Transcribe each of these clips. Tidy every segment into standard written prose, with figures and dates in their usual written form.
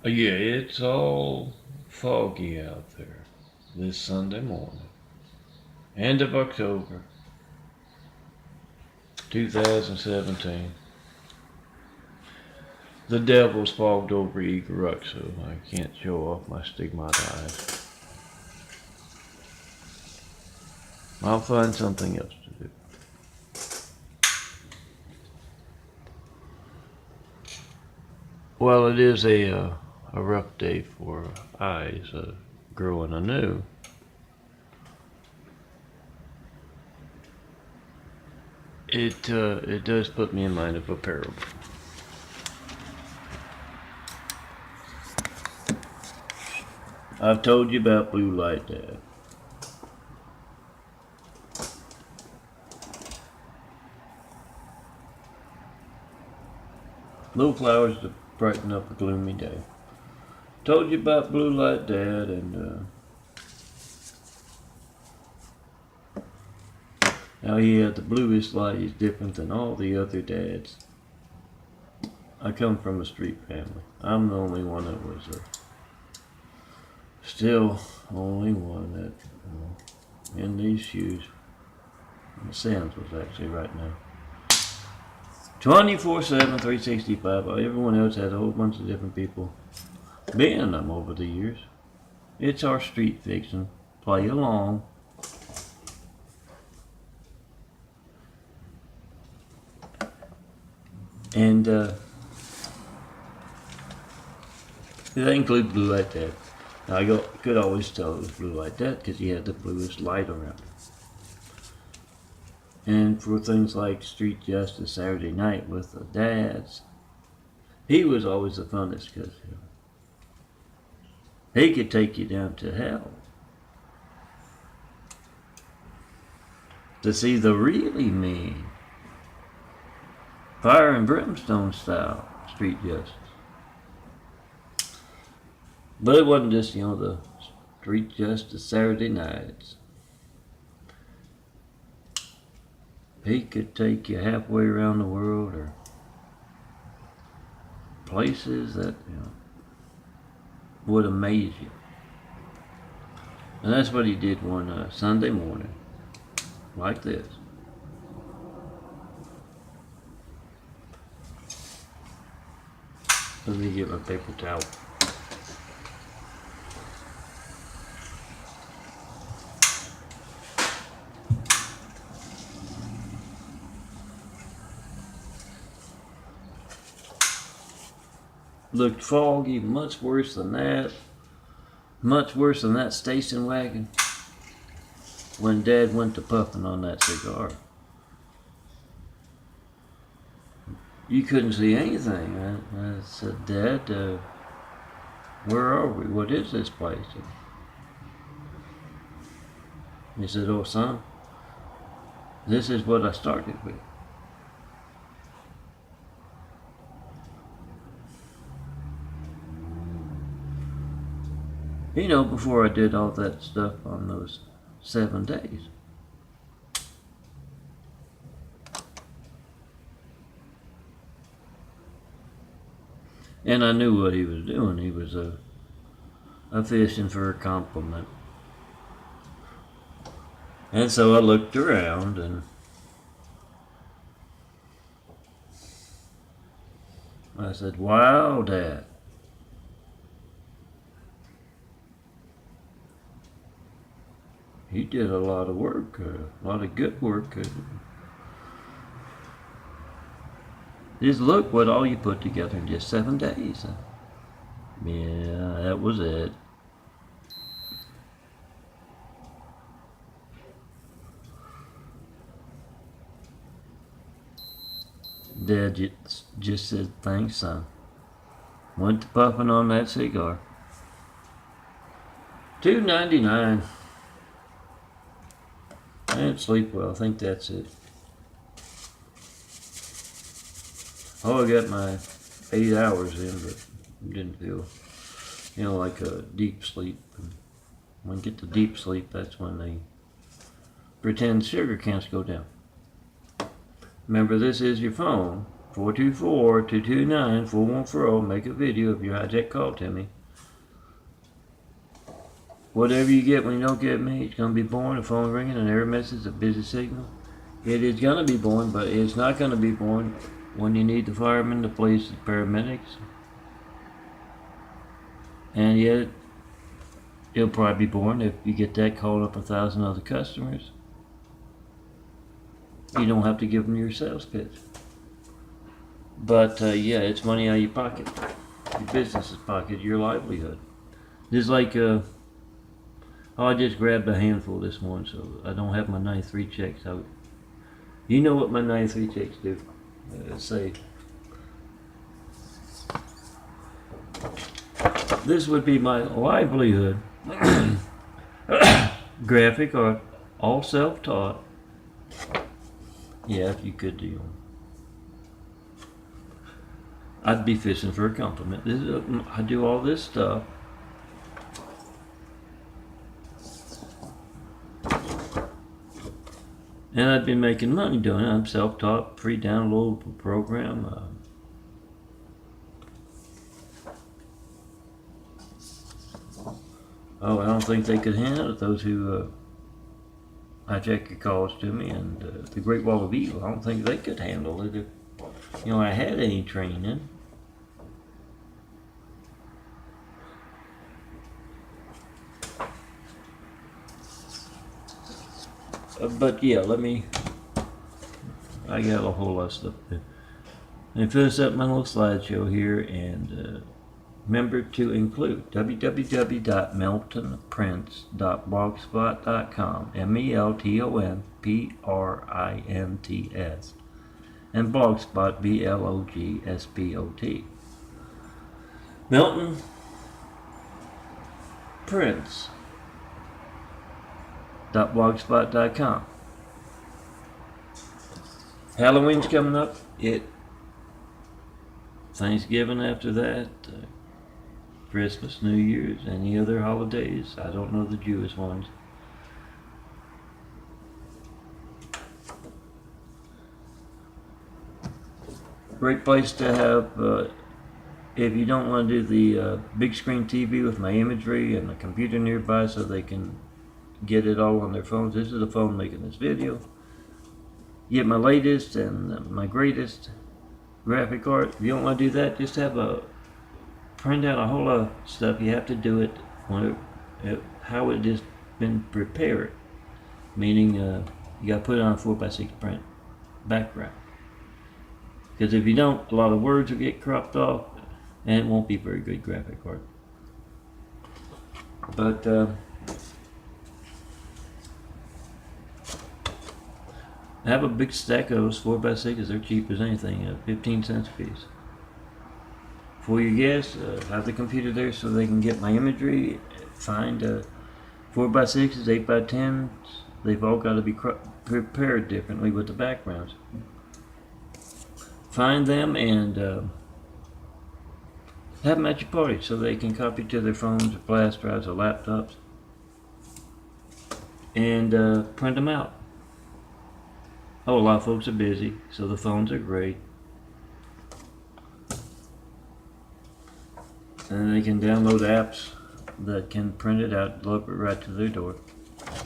Yeah, it's all foggy out there this Sunday morning. End of October, 2017. The devil's fogged over Eagle Rock, so I can't show off my stigmatized. I'll find something else to do. Well, it is a rough day for eyes growing anew. It does put me in mind of a parable. I've told you about blue light, Dad. Little flowers to brighten up a gloomy day. Told you about blue light, Dad, and how he had the bluest light. He's different than all the other dads. I come from a street family. I'm the only one that was still only one that in these shoes. The Sands was actually right now. 24/7, 365. Everyone else has a whole bunch of different people being them over the years. It's our street fiction. Play along. And that includes blue light dad. Now I could always tell it was blue light dad because he had the bluest light around. And for things like Street Justice Saturday Night with the dads, he was always the funnest because he could take you down to hell to see the really mean fire and brimstone style Street Justice. But it wasn't just, the Street Justice Saturday Nights. He could take you halfway around the world or places that would amaze you. And that's what he did one Sunday morning, like this. Let me get my paper towel. Looked foggy, much worse than that. Much worse than that station wagon when Dad went to puffing on that cigar. You couldn't see anything. I said, Dad, where are we? What is this place? He said, oh, son, this is what I started with. Before I did all that stuff on those 7 days. And I knew what he was doing. He was fishing for a compliment. And so I looked around and I said, wow, Dad. He did a lot of work, a lot of good work. Just look what all you put together in just 7 days. Yeah, that was it. Dad just said, thanks, son. Went to puffing on that cigar. $2.99. I didn't sleep well. I think that's it. Oh, I got my 8 hours in, but didn't feel, like a deep sleep. When you get to deep sleep, that's when they pretend sugar counts go down. Remember, this is your phone, 424-229-4140. Make a video of your hijack call to me. Whatever you get when you don't get me, it's going to be boring. The phone ringing, an error message, a busy signal. It is going to be boring, but it's not going to be boring when you need the firemen, the police, the paramedics. And yet, it'll probably be boring if you get that called up 1,000 other customers. You don't have to give them your sales pitch. But yeah, it's money out of your pocket, your business's pocket, your livelihood. Just like, I just grabbed a handful this morning, so I don't have my 93 checks out. You know what my 93 checks do? Say, this would be my livelihood. Graphic art, all self-taught. Yeah, if you could do them. I'd be fishing for a compliment. I do all this stuff. And I've been making money doing it. I'm self-taught, free downloadable program. I don't think they could handle it, those who hijack your calls to me, and the Great Wall of Evil. I don't think they could handle it if, I had any training. But yeah, I got a whole lot of stuff to do. And finish up my little slideshow here, and remember to include www.meltonprints.blogspot.com, MELTONPRINTS, and Blogspot, BLOGSPOT. Melton Prints. .blogspot.com. Halloween's coming up. Thanksgiving after that. Christmas, New Year's, any other holidays. I don't know the Jewish ones. Great place to have, if you don't want to do the big screen TV with my imagery and a computer nearby so they can get it all on their phones. This is the phone making this video. Get my latest and my greatest graphic art. If you don't want to do that, just print out a whole lot of stuff. You have to do it how it has been prepared. Meaning, you got to put it on a 4x6 print background. Because if you don't, a lot of words will get cropped off, and it won't be very good graphic art. But I have a big stack of those 4x6s. They're cheap as anything, 15 cents a piece. For your guests, have the computer there so they can get my imagery. Find 4x6s, 8x10s. They've all got to be prepared differently with the backgrounds. Find them and have them at your party so they can copy to their phones or flash drives or laptops and print them out. A lot of folks are busy, so the phones are great. And they can download apps that can print it out, deliver it right to their door.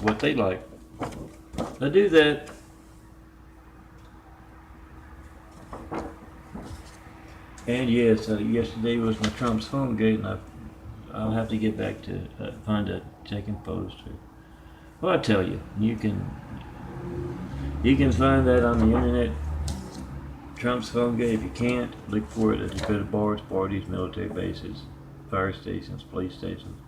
What they like. I do that. And yes, yesterday was my Trump's phone gate, and I'll have to get back to find a checking post. Well, I tell you, you can find that on the internet. Trump's phone gate. If you can't, look for it as you go to bars, parties, military bases, fire stations, police stations,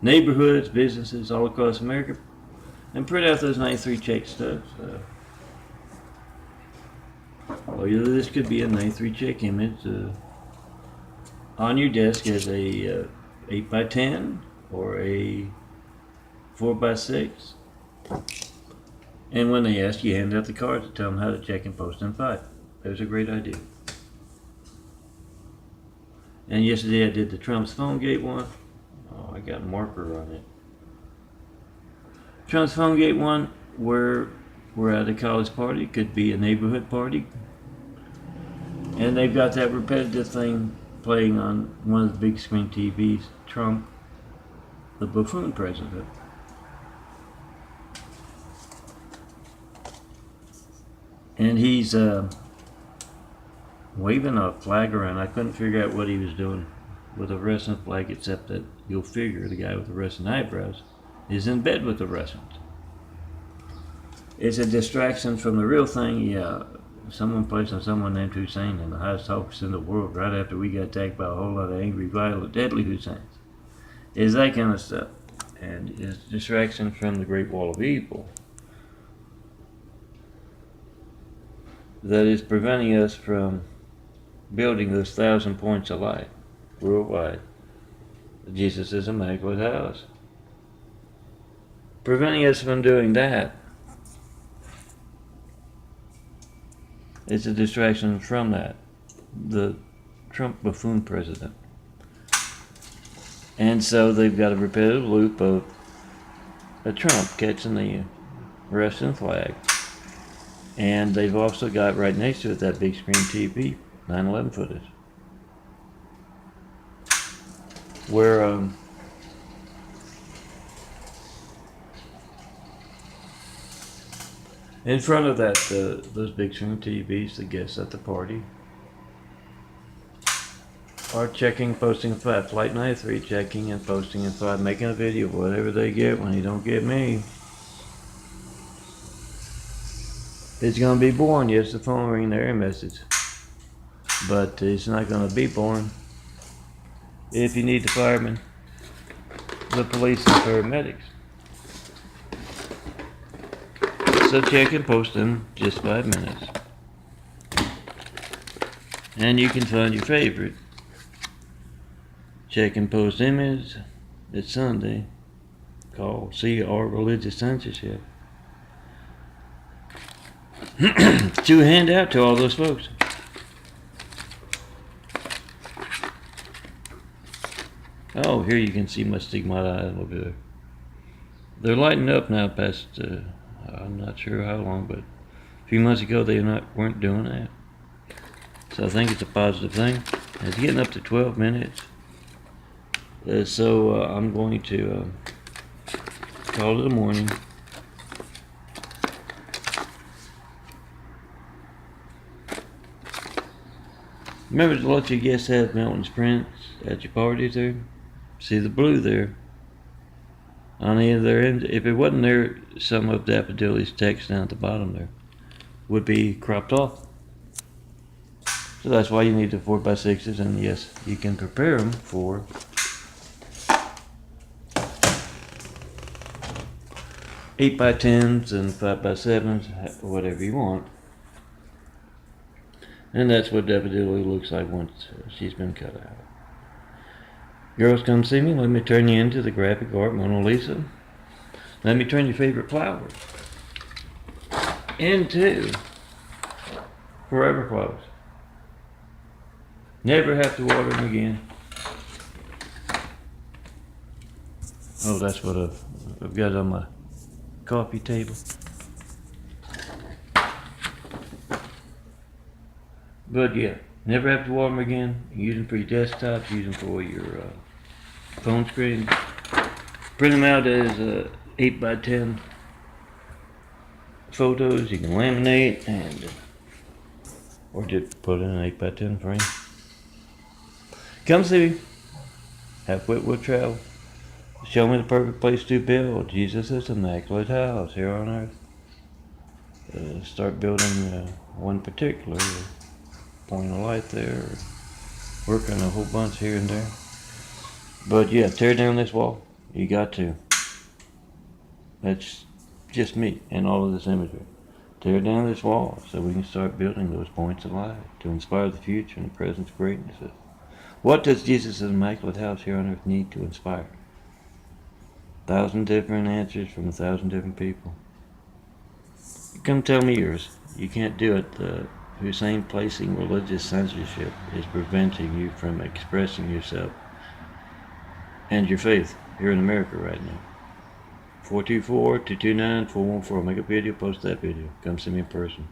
neighborhoods, businesses all across America, and print out those 93 check stubs. Well, this could be a 93 check image on your desk as a 8x10 or a 4x6. And when they ask you, hand out the cards to tell them how to check and post and fight. There's a great idea. And yesterday I did the Trump's phone gate one. Oh, I got a marker on it. Trump's phone gate one, where We're at a college party, could be a neighborhood party, and they've got that repetitive thing playing on one of the big screen TVs, Trump, the buffoon president. And he's waving a flag around. I couldn't figure out what he was doing with a Russian flag, except that you'll figure the guy with the Russian eyebrows is in bed with the Russians. It's a distraction from the real thing. Yeah, someone placing someone named Hussein in the highest office in the world right after we got attacked by a whole lot of angry, violent, deadly Husseins. Is that kind of stuff. And it's distraction from the Great Wall of Evil that is preventing us from building those 1,000 points of light worldwide. Jesus' Immaculate House. Preventing us from doing that is a distraction from that. The Trump buffoon president. And so they've got a repetitive loop of a Trump catching the Russian flag. And they've also got right next to it that big screen TV, 9/11 footage. Where in front of that, those big screen TVs, the guests at the party are checking, posting flat. Flight 93 checking and posting and flat, making a video of whatever they get when you don't get me. It's going to be boring. Yes, the phone ring there, message. But it's not going to be boring if you need the firemen, the police, and paramedics. So check and post in just 5 minutes. And you can find your favorite. Check and post image. It's Sunday. Called CR Religious Censorship. To hand out to all those folks. Oh, here you can see my stigmata over there. They're lighting up now past, I'm not sure how long, but a few months ago they weren't doing that. So I think it's a positive thing. It's getting up to 12 minutes. So I'm going to call it a morning. Remember to let your guests have Mountains prints at your parties there? See the blue there on the end of their end. If it wasn't there, some of Daffodilly's text down at the bottom there would be cropped off. So that's why you need the 4x6s, and yes, you can prepare them for eight by 10s and 5x7s, whatever you want. And that's what Daffodilly looks like once she's been cut out. Girls, come see me. Let me turn you into the graphic art Mona Lisa. Let me turn your favorite flowers into forever flowers. Never have to water them again. Oh, that's what I've got on my coffee table. But yeah, never have to water them again. Use them for your desktops, use them for your phone screen. Print them out as 8 by 10 photos. You can laminate and or just put in an 8 by 10 frame. Come see me. Have Whitwood travel. Show me the perfect place to build Jesus' Immaculate House here on earth. Start building one particular point of light there, working a whole bunch here and there. But yeah, tear down this wall. You got to. That's just me and all of this imagery. Tear down this wall so we can start building those points of light to inspire the future and the present greatnesses. What does Jesus' Immaculate House here on earth need to inspire? 1,000 different answers from 1,000 different people. Come tell me yours. You can't do it. Hussein placing religious censorship is preventing you from expressing yourself and your faith here in America right now. 424-229-414. Make a video, post that video. Come see me in person.